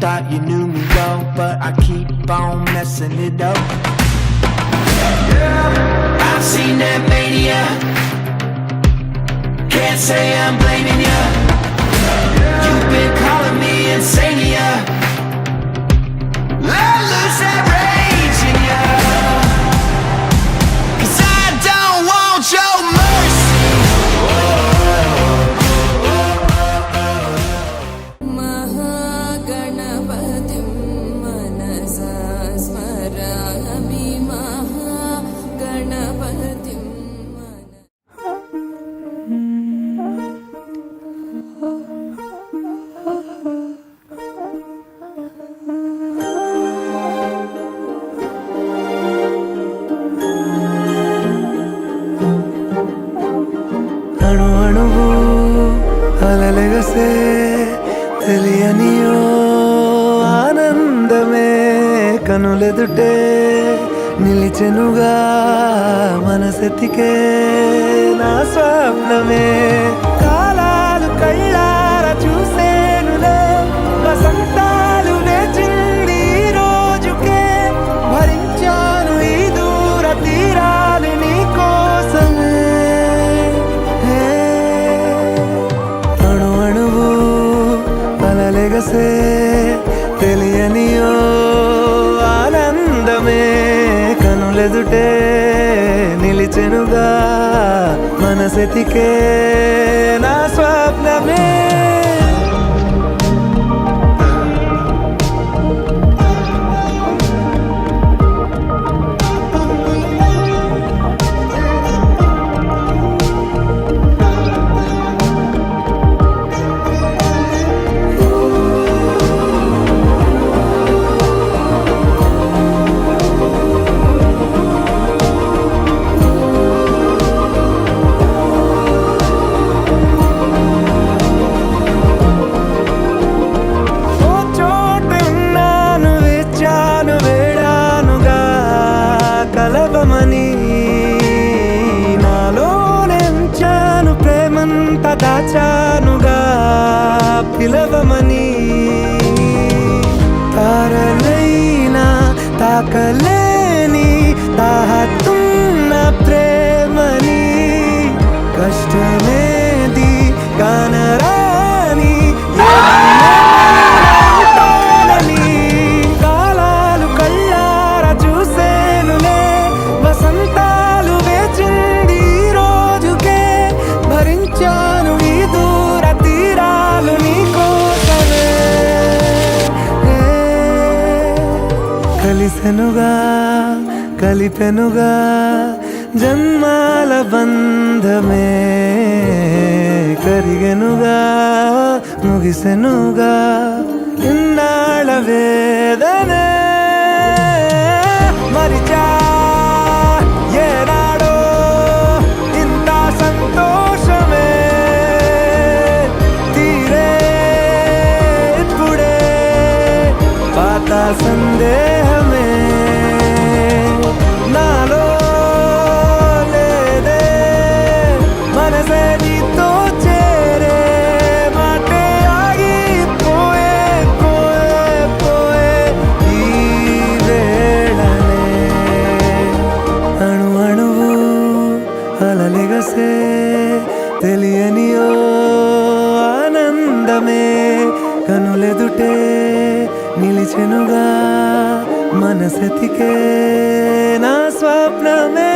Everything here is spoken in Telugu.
thought you knew me well, but I keep on messing it up. I've seen that mania, can't say I'm blaming you. You've been calling me insania. Let loose that rage in you, 'cause I don't want your mercy. Mahaganavatim manasa smarami Mahaganavatim అణు అణువు అలలెగసే తెలియనియో ఆనందమే కనులెదుటే నిలిచెనుగా మనసెతికే నా స్వప్నమే కాలాలు కళ్ళార చూసేనులే వసంతాలు లేచింది ఈ రోజుకే భరించాను ఈ దూర తీరాలు నీ కోసమే అణు అణువు అలలెగసే తెలియనియో ఆనందమే కనులెదుటే నిలిచెనుగా మనసెతికే నా స్వప్నమే కలవమని నాలోనెంచాను ప్రేమంత దాచానుగా పిలవమని తారలైనా తాకలేని తాహతున్న ప్రేమని కష్టమేది కానరాని కాలాలు కళ్ళార చూసేనులే వసంతాలు వేచింది ఈ రోజుకే భరించాను ఈ దూర తీరాలు నీ కోసమే కలిసెనుగా కలిపెనుగా జన్మాల బంధమే కరిగెనుగా ముగిసెనుగా ఇన్నాళ్ళ వేదనే మరిచా ఏనాడో ఇంత సంతోషమే తీరే ఇప్పుడే పాత సందేహమే నాలో లేదే మనసే నీతో చేరే మాటే ఆగిపోయే పోయే పోయే ఈ వేళనే అణు అణువు అలలెగసే తెలియనియో ఆనందమే కనులెదుటే నిలిచెనుగా మనసెతికే నా స్వప్నమే